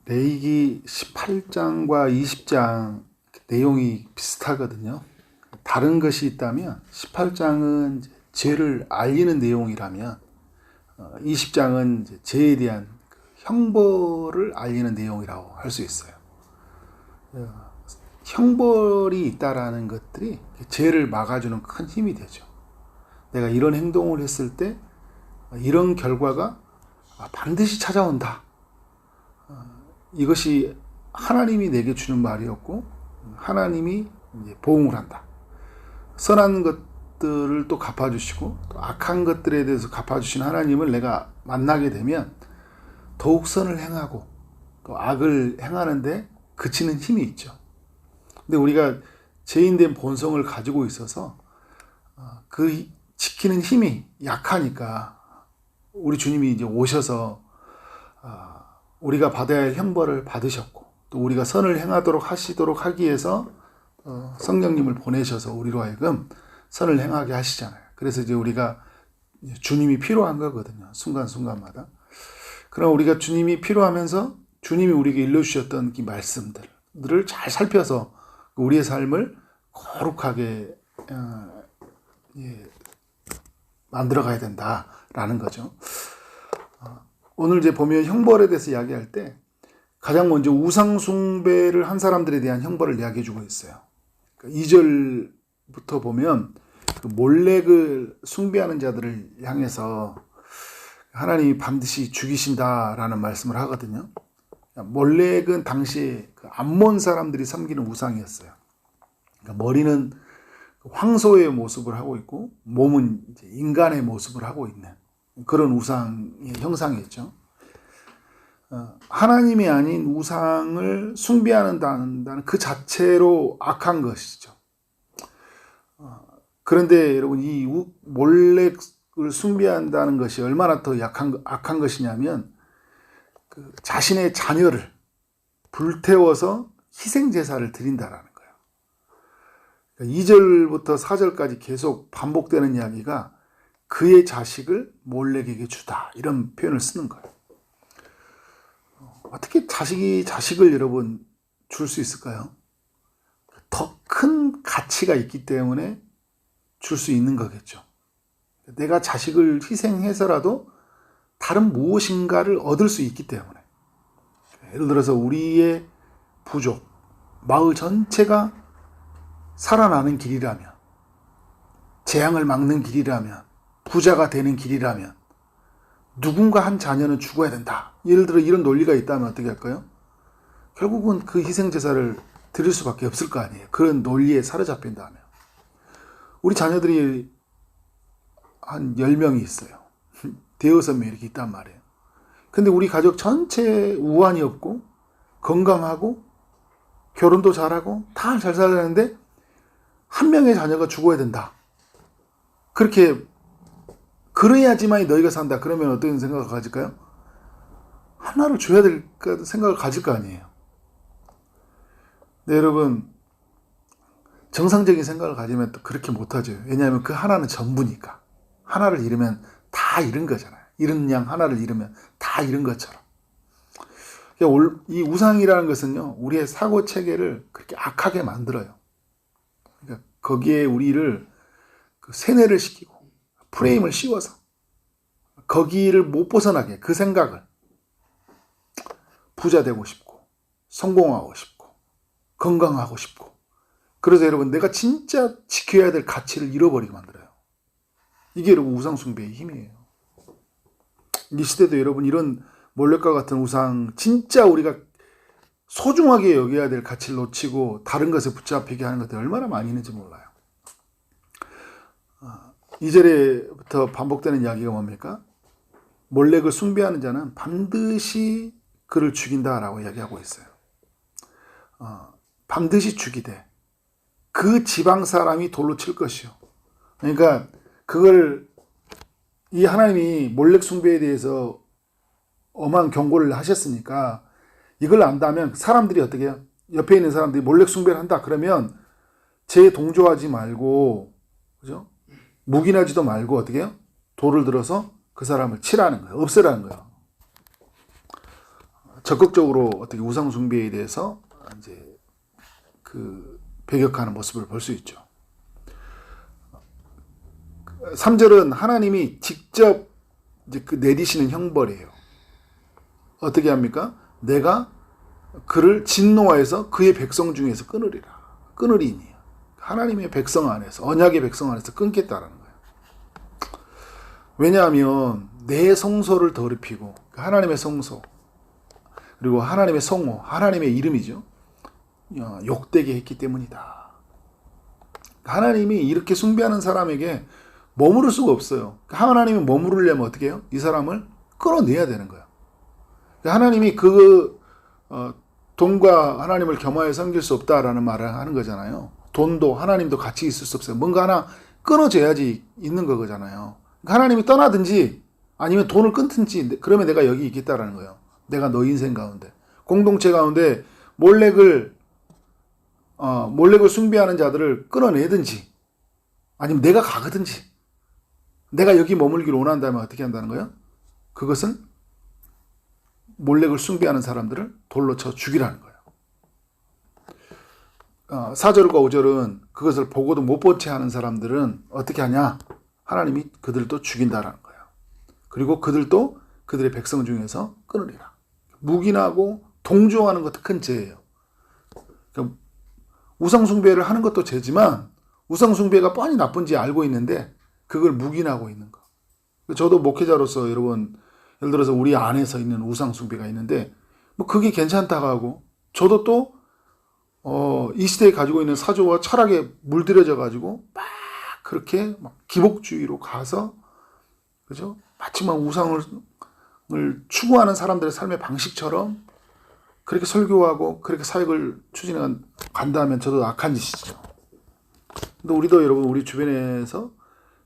레위기 18장과 20장 내용이 비슷하거든요. 다른 것이 있다면 18장은 죄를 알리는 내용이라면 20장은 죄에 대한 형벌을 알리는 내용이라고 할 수 있어요. 형벌이 있다라는 것들이 죄를 막아주는 큰 힘이 되죠. 내가 이런 행동을 했을 때 이런 결과가 반드시 찾아온다. 이것이 하나님이 내게 주는 말이었고 하나님이 보응을 한다. 선한 것들을 또 갚아주시고 또 악한 것들에 대해서 갚아주신 하나님을 내가 만나게 되면 더욱 선을 행하고 또 악을 행하는데 그치는 힘이 있죠. 근데 우리가 죄인된 본성을 가지고 있어서 그 지키는 힘이 약하니까 우리 주님이 이제 오셔서 우리가 받아야 할 형벌을 받으셨고 또 우리가 선을 행하도록 하시도록 하기 위해서 성령님을 보내셔서 우리로 하여금 선을 행하게 하시잖아요. 그래서 이제 우리가 주님이 필요한 거거든요. 순간순간마다. 그럼 우리가 주님이 필요하면서 주님이 우리에게 일러주셨던 이 말씀들을 잘 살펴서 우리의 삶을 거룩하게 만들어 가야 된다라는 거죠. 오늘 이제 보면 형벌에 대해서 이야기할 때 가장 먼저 우상숭배를 한 사람들에 대한 형벌을 이야기해 주고 있어요. 2절부터 보면 그 몰렉을 숭배하는 자들을 향해서 하나님이 반드시 죽이신다라는 말씀을 하거든요. 몰렉은 당시에 그 암몬 사람들이 섬기는 우상이었어요. 그러니까 머리는 황소의 모습을 하고 있고 몸은 이제 인간의 모습을 하고 있는 그런 우상의 형상이었죠. 하나님이 아닌 우상을 숭배한다는 그 자체로 악한 것이죠. 그런데 여러분 이 몰렉을 숭배한다는 것이 얼마나 더 악한 것이냐면 그 자신의 자녀를 불태워서 희생제사를 드린다라는 거예요. 그러니까 2절부터 4절까지 계속 반복되는 이야기가 그의 자식을 몰렉에게 주다 이런 표현을 쓰는 거예요. 어떻게 자식을 여러분 줄 수 있을까요? 더 큰 가치가 있기 때문에 줄 수 있는 거겠죠. 내가 자식을 희생해서라도 다른 무엇인가를 얻을 수 있기 때문에. 예를 들어서 우리의 부족, 마을 전체가 살아나는 길이라면, 재앙을 막는 길이라면, 부자가 되는 길이라면 누군가 한 자녀는 죽어야 된다. 예를 들어 이런 논리가 있다면 어떻게 할까요? 결국은 그 희생제사를 드릴 수밖에 없을 거 아니에요. 그런 논리에 사로잡힌다면. 우리 자녀들이 한 10명이 있어요. 대여섯 명 이렇게 있단 말이에요. 근데 우리 가족 전체 우환이 없고 건강하고 결혼도 잘하고 다 잘 살았는데 한 명의 자녀가 죽어야 된다. 그래야지만 너희가 산다. 그러면 어떤 생각을 가질까요? 하나를 줘야 될 생각을 가질 거 아니에요. 네, 여러분 정상적인 생각을 가지면 또 그렇게 못하죠. 왜냐하면 그 하나는 전부니까. 하나를 잃으면 다 잃은 거잖아요. 잃은 양 하나를 잃으면 다 잃은 것처럼. 이 우상이라는 것은요, 우리의 사고 체계를 그렇게 악하게 만들어요. 그러니까 거기에 우리를 세뇌를 시키고 프레임을 씌워서 거기를 못 벗어나게 그 생각을 부자 되고 싶고 성공하고 싶고 건강하고 싶고 그래서 여러분 내가 진짜 지켜야 될 가치를 잃어버리게 만들어요. 이게 여러분 우상숭배의 힘이에요. 이 시대도 여러분 이런 몰렉과 같은 우상 진짜 우리가 소중하게 여겨야 될 가치를 놓치고 다른 것에 붙잡히게 하는 것들이 얼마나 많이 있는지 몰라요. 2절에부터 반복되는 이야기가 뭡니까? 몰렉을 숭배하는 자는 반드시 그를 죽인다라고 이야기하고 있어요. 반드시 죽이되 그 지방 사람이 돌로 칠 것이요. 그러니까 그걸 이 하나님이 몰렉 숭배에 대해서 엄한 경고를 하셨으니까 이걸 안다면 사람들이 어떻게 해요? 옆에 있는 사람들이 몰렉 숭배를 한다 그러면 죄에 동조하지 말고 그죠? 묵인하지도 말고 어떻게 해요? 돌을 들어서 그 사람을 치라는 거예요. 없애라는 거예요. 적극적으로 어떻게 우상 숭배에 대해서 이제 그 배격하는 모습을 볼 수 있죠. 3절은 하나님이 직접 이제 그 내리시는 형벌이에요. 어떻게 합니까? 내가 그를 진노하여서 그의 백성 중에서 끊으리라. 끊으리니. 하나님의 백성 안에서, 언약의 백성 안에서 끊겠다라는 거예요. 왜냐하면 내 성소를 더럽히고 하나님의 성소 그리고 하나님의 성호, 하나님의 이름이죠. 욕되게 했기 때문이다. 하나님이 이렇게 숭배하는 사람에게 머무를 수가 없어요. 하나님이 머무르려면 어떻게 해요? 이 사람을 끌어내야 되는 거예요. 하나님이 돈과 하나님을 겸하여 섬길 수 없다라는 말을 하는 거잖아요. 돈도 하나님도 같이 있을 수 없어요. 뭔가 하나 끊어져야지 있는 거잖아요. 하나님이 떠나든지 아니면 돈을 끊든지 그러면 내가 여기 있겠다라는 거예요. 내가 너 인생 가운데 공동체 가운데 몰렉을 숭배하는 자들을 끌어내든지 아니면 내가 가거든지 내가 여기 머물기를 원한다면 어떻게 한다는 거예요? 그것은 몰렉을 숭배하는 사람들을 돌로 쳐 죽이라는 거예요. 4절과 5절은 그것을 보고도 못 본 채 하는 사람들은 어떻게 하냐? 하나님이 그들도 죽인다라는 거예요. 그리고 그들도 그들의 백성 중에서 끊으리라. 묵인하고 동조하는 것도 큰 죄예요. 그러니까 우상숭배를 하는 것도 죄지만 우상숭배가 뻔히 나쁜지 알고 있는데 그걸 묵인하고 있는 거. 저도 목회자로서 여러분 예를 들어서 우리 안에서 있는 우상숭배가 있는데 뭐 그게 괜찮다고 하고 저도 또 이 시대에 가지고 있는 사조와 철학에 물들여져 가지고 막 그렇게 막 기복주의로 가서 그죠? 마치 막 우상을 추구하는 사람들의 삶의 방식처럼 그렇게 설교하고 그렇게 사역을 추진해 간다면 저도 악한 짓이죠. 근데 우리도 여러분 우리 주변에서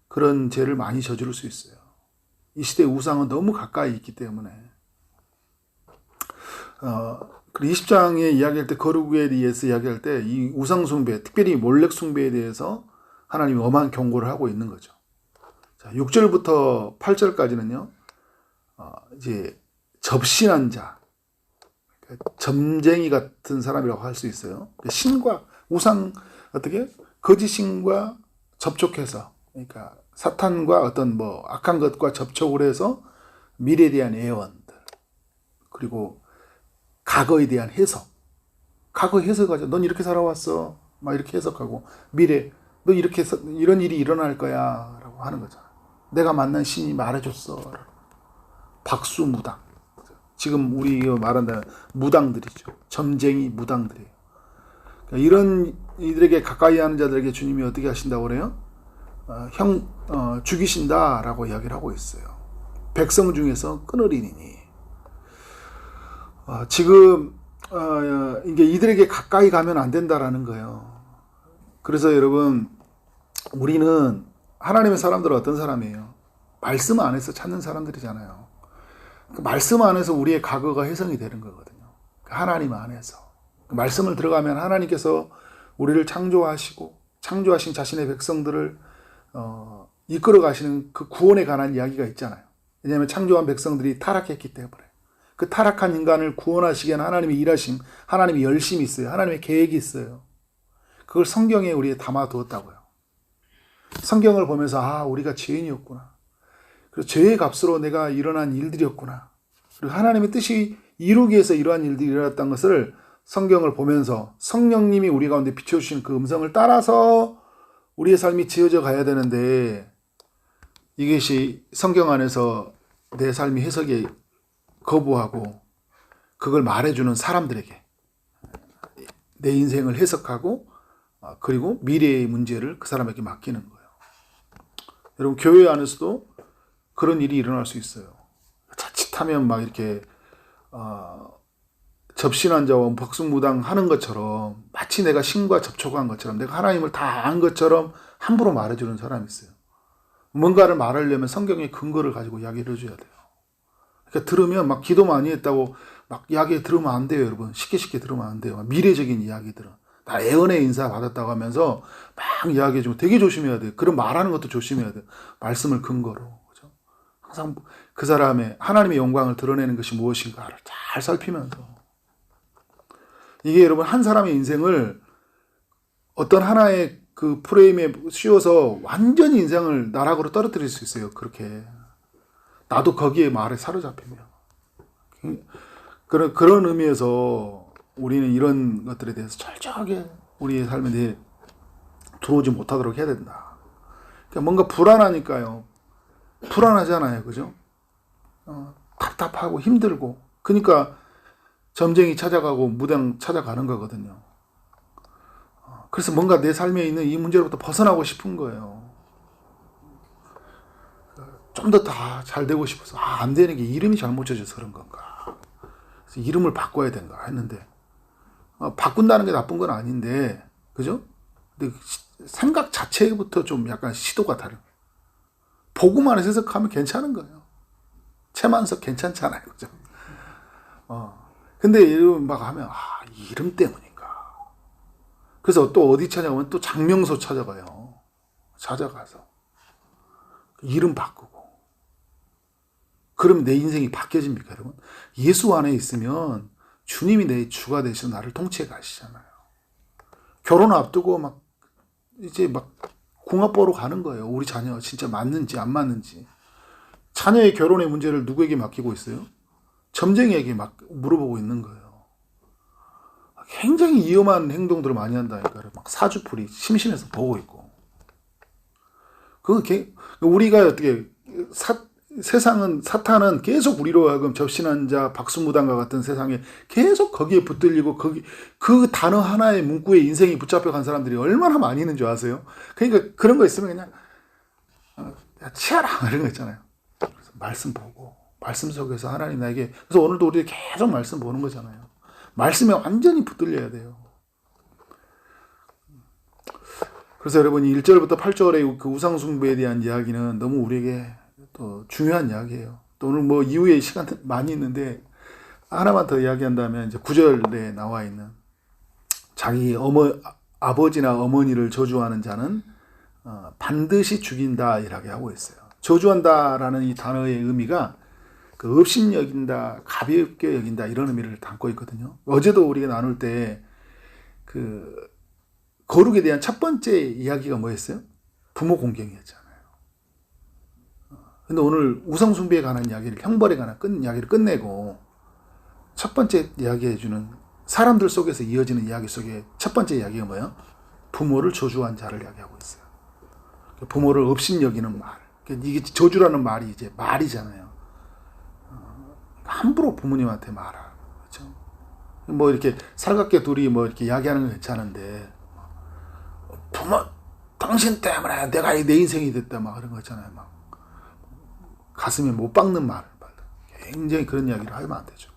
그런 죄를 많이 저지를 수 있어요. 이 시대의 우상은 너무 가까이 있기 때문에 20장에 이야기할 때 거룩에 대해서 이야기할 때 이 우상숭배 특별히 몰렉숭배에 대해서 하나님이 엄한 경고를 하고 있는 거죠. 자, 6절부터 8절까지는요. 이제 접신한 자 점쟁이 같은 사람이라고 할 수 있어요. 신과 우상 어떻게 거짓 신과 접촉해서 그러니까 사탄과 어떤 뭐 악한 것과 접촉을 해서 미래에 대한 예언들 그리고 과거에 대한 해석 과거 해석하죠. 넌 이렇게 살아왔어 막 이렇게 해석하고 미래 너 이렇게 이런 일이 일어날 거야 라고 하는 거잖아. 내가 만난 신이 말해줬어. 박수무당 지금 우리 말한다는 무당들이죠. 점쟁이 무당들이에요. 그러니까 이런 이들에게 가까이 하는 자들에게 주님이 어떻게 하신다고 그래요? 죽이신다라고 이야기를 하고 있어요. 백성 중에서 끊으리니. 지금 이게 이들에게 가까이 가면 안 된다라는 거예요. 그래서 여러분 우리는 하나님의 사람들은 어떤 사람이에요? 말씀 안에서 찾는 사람들이잖아요. 그 말씀 안에서 우리의 과거가 해석이 되는 거거든요. 하나님 안에서 그 말씀을 들어가면 하나님께서 우리를 창조하신 자신의 백성들을 이끌어 가시는 그 구원에 관한 이야기가 있잖아요. 왜냐하면 창조한 백성들이 타락했기 때문에 그 타락한 인간을 구원하시기에는 하나님이 일하심, 하나님이 열심히 있어요. 하나님의 계획이 있어요. 그걸 성경에 우리에 담아 두었다고요. 성경을 보면서 우리가 죄인이었구나. 그리고 죄의 값으로 내가 일어난 일들이었구나. 그리고 하나님의 뜻이 이루기 위해서 이러한 일들이 일어났다는 것을 성경을 보면서 성령님이 우리 가운데 비춰주신 그 음성을 따라서 우리의 삶이 지어져 가야 되는데 이것이 성경 안에서 내 삶이 해석에 거부하고 그걸 말해주는 사람들에게 내 인생을 해석하고 그리고 미래의 문제를 그 사람에게 맡기는 거예요. 여러분 교회 안에서도 그런 일이 일어날 수 있어요. 자칫하면 막 이렇게 접신한 자와 박수무당 하는 것처럼 마치 내가 신과 접촉한 것처럼 내가 하나님을 다 안 것처럼 함부로 말해주는 사람이 있어요. 뭔가를 말하려면 성경의 근거를 가지고 이야기를 해줘야 돼요. 그러니까 들으면 막 기도 많이 했다고 막 이야기 들으면 안 돼요, 여러분. 쉽게 들으면 안 돼요. 미래적인 이야기들은. 나 애언의 인사 받았다고 하면서 막 이야기해주면 되게 조심해야 돼요. 그런 말하는 것도 조심해야 돼요. 말씀을 근거로. 그죠? 항상 그 사람의 하나님의 영광을 드러내는 것이 무엇인가를 잘 살피면서, 이게 여러분 한 사람의 인생을 어떤 하나의 그 프레임에 씌워서 완전히 인생을 나락으로 떨어뜨릴 수 있어요. 그렇게 나도 거기에 말에 사로잡히면. 그런 의미에서 우리는 이런 것들에 대해서 철저하게 우리의 삶에 대해 들어오지 못하도록 해야 된다. 그러니까 뭔가 불안하니까요. 불안하잖아요. 그죠? 답답하고 힘들고. 그러니까 점쟁이 찾아가고 무당 찾아가는 거거든요. 그래서 뭔가 내 삶에 있는 이 문제로부터 벗어나고 싶은 거예요. 좀 더 다 잘 되고 싶어서, 안 되는 게 이름이 잘못 져져서 그런 건가. 그래서 이름을 바꿔야 된가 했는데, 바꾼다는 게 나쁜 건 아닌데, 그죠? 근데 생각 자체부터 좀 약간 시도가 다른. 보고만 해석하면 괜찮은 거예요. 최만석 괜찮잖아요. 그죠? 근데 이름 막 하면, 이름 때문인가. 그래서 또 어디 찾아가면 또 장명소 찾아가요. 찾아가서. 이름 바꾸고. 그럼 내 인생이 바뀌어집니까, 여러분? 예수 안에 있으면 주님이 내 주가 되시고 나를 통치해 가시잖아요. 결혼 앞두고 이제 궁합 보러 가는 거예요. 우리 자녀 진짜 맞는지 안 맞는지. 자녀의 결혼의 문제를 누구에게 맡기고 있어요? 점쟁이에게 물어보고 있는 거예요. 굉장히 위험한 행동들을 많이 한다니까요. 사주풀이 심심해서 보고 있고. 우리가 어떻게 사탄은 계속 우리로 하여금 접신한 자, 박수무당과 같은 세상에 계속 거기에 붙들리고 그 단어 하나의 문구에 인생이 붙잡혀 간 사람들이 얼마나 많이 있는 줄 아세요? 그러니까 그런 거 있으면 그냥 치아라 이런 거 있잖아요. 그래서 말씀 보고 말씀 속에서 하나님 나에게, 그래서 오늘도 우리 계속 말씀 보는 거잖아요. 말씀에 완전히 붙들려야 돼요. 그래서 여러분이 1절부터 8절의 그 우상숭배에 대한 이야기는 너무 우리에게 또 중요한 이야기예요. 또 오늘 이후에 시간 많이 있는데 하나만 더 이야기한다면 이제 9절에 나와 있는 자기 아버지나 어머니를 저주하는 자는 반드시 죽인다 이라고 하고 있어요. 저주한다라는 이 단어의 의미가 그 업신여긴다, 가볍게 여긴다 이런 의미를 담고 있거든요. 어제도 우리가 나눌 때 그 거룩에 대한 첫 번째 이야기가 뭐였어요? 부모 공경이었잖아요. 근데 오늘 우상숭배에 관한 이야기를, 형벌에 관한 이야기를 끝내고 첫 번째 이야기해주는, 사람들 속에서 이어지는 이야기 속에 첫 번째 이야기가 뭐예요? 부모를 저주한 자를 이야기하고 있어요. 부모를 업신여기는 말. 이게 저주라는 말이 이제 말이잖아요. 함부로 부모님한테 말하. 그렇죠? 이렇게 살갑게 둘이 이렇게 이야기하는 건 괜찮은데, 부모, 당신 때문에 내가 내 인생이 됐다, 그런 거 있잖아요. 가슴에 못 박는 말을. 굉장히 그런 이야기를 하면 안 되죠.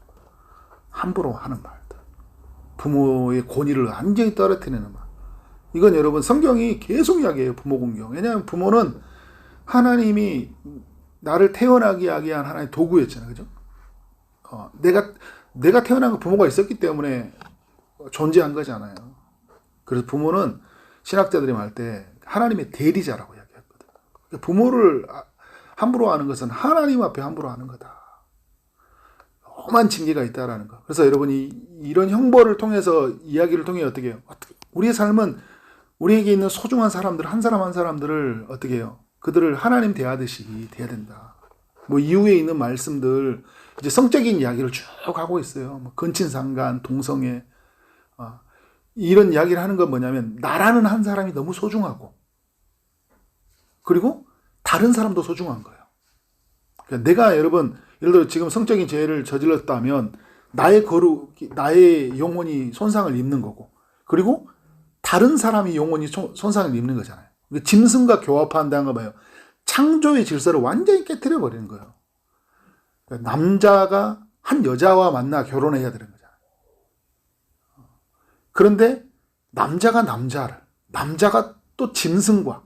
함부로 하는 말들. 부모의 권위를 완전히 떨어뜨리는 말. 이건 여러분 성경이 계속 이야기해요. 부모 공경. 왜냐하면 부모는 하나님이 나를 태어나게 하게 한 하나의 도구였잖아요. 그죠? 내가 태어난 부모가 있었기 때문에 존재한 거잖아요. 그래서 부모는 신학자들이 말할 때 하나님의 대리자라고 이야기했거든요. 부모를 함부로 하는 것은 하나님 앞에 함부로 하는 거다. 험한 징계가 있다라는 거. 그래서 여러분이 이런 형벌을 통해서, 이야기를 통해 어떻게 해요? 우리의 삶은 우리에게 있는 소중한 사람들, 한 사람 한 사람들을 어떻게 해요? 그들을 하나님 대하듯이 대해야 된다. 이후에 있는 말씀들, 이제 성적인 이야기를 쭉 하고 있어요. 근친상간, 동성애. 이런 이야기를 하는 건 뭐냐면, 나라는 한 사람이 너무 소중하고, 그리고 다른 사람도 소중한 거예요. 그러니까 내가 여러분, 예를 들어 지금 성적인 죄를 저질렀다면, 나의 영혼이 손상을 입는 거고, 그리고 다른 사람이 영혼이 손상을 입는 거잖아요. 짐승과 교합한다는 거 뭐예요? 창조의 질서를 완전히 깨뜨려 버리는 거예요. 그러니까 남자가 한 여자와 만나 결혼해야 되는 거잖아요. 그런데 남자가 또 짐승과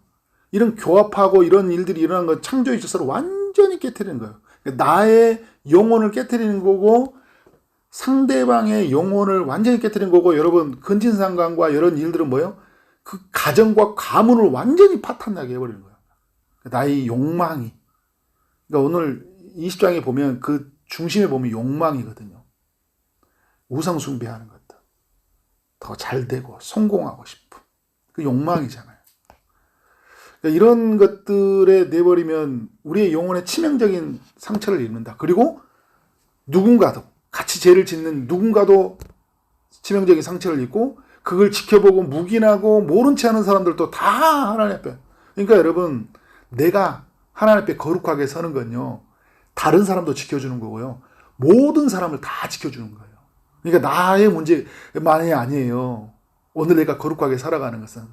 이런 교합하고 이런 일들이 일어난 건 창조의 질서를 완전히 깨뜨리는 거예요. 그러니까 나의 영혼을 깨뜨리는 거고, 상대방의 영혼을 완전히 깨뜨리는 거고, 여러분 근친상간과 이런 일들은 뭐예요? 그 가정과 가문을 완전히 파탄나게 해버리는 거예요. 나의 욕망이. 그러니까 오늘 20장에 보면 그 중심에 보면 욕망이거든요. 우상 숭배하는 것들. 더 잘되고 성공하고 싶은 그 욕망이잖아요. 그러니까 이런 것들에 내버리면 우리의 영혼에 치명적인 상처를 입는다. 그리고 누군가도 같이 죄를 짓는 누군가도 치명적인 상처를 입고 그걸 지켜보고 묵인하고 모른 채 하는 사람들도 다 하나님 앞에. 그러니까 여러분, 내가 하나님 앞에 거룩하게 서는 건요, 다른 사람도 지켜주는 거고요, 모든 사람을 다 지켜주는 거예요. 그러니까 나의 문제만이 아니에요. 오늘 내가 거룩하게 살아가는 것은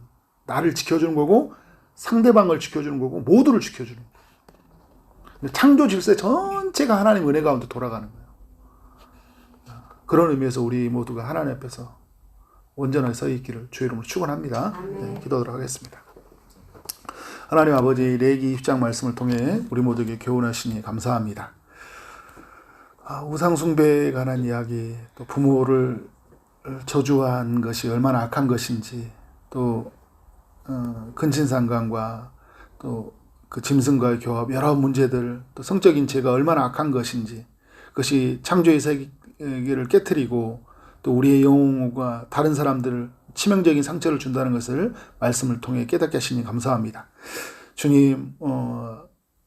나를 지켜주는 거고 상대방을 지켜주는 거고 모두를 지켜주는 거예요. 창조 질서 전체가 하나님 은혜 가운데 돌아가는 거예요. 그런 의미에서 우리 모두가 하나님 앞에서 온전하게 서 있기를 주의 이름으로 축원합니다. 네, 기도하도록 하겠습니다. 하나님 아버지, 레위기 20장 말씀을 통해 우리 모두에게 교훈하시니 감사합니다. 우상 숭배에 관한 이야기, 또 부모를 저주한 것이 얼마나 악한 것인지, 또 근친상간과 또 그 짐승과의 교합, 여러 문제들, 또 성적인 죄가 얼마나 악한 것인지, 그것이 창조의 세계를 깨트리고 또 우리의 영혼과 다른 사람들을 치명적인 상처를 준다는 것을 말씀을 통해 깨닫게 하시니 감사합니다. 주님,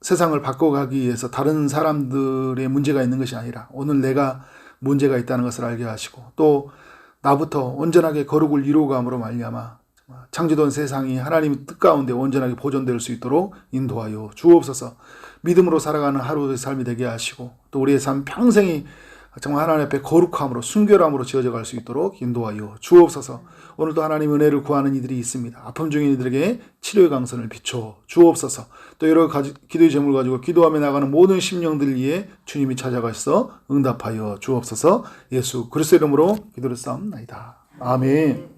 세상을 바꿔가기 위해서 다른 사람들의 문제가 있는 것이 아니라 오늘 내가 문제가 있다는 것을 알게 하시고, 또 나부터 온전하게 거룩을 이루어감으로 말미암아 창조된 세상이 하나님의 뜻 가운데 온전하게 보존될 수 있도록 인도하여 주옵소서. 믿음으로 살아가는 하루의 삶이 되게 하시고, 또 우리의 삶 평생이 정말 하나님 앞에 거룩함으로 순결함으로 지어져 갈 수 있도록 인도하여 주옵소서. 오늘도 하나님 은혜를 구하는 이들이 있습니다. 아픔 중인 이들에게 치료의 강선을 비춰 주옵소서. 또 여러 가지 기도의 제목을 가지고 기도하며 나가는 모든 심령들 위해 주님이 찾아가셔서 응답하여 주옵소서. 예수 그리스도 이름으로 기도를 쌓옵나이다. 아멘.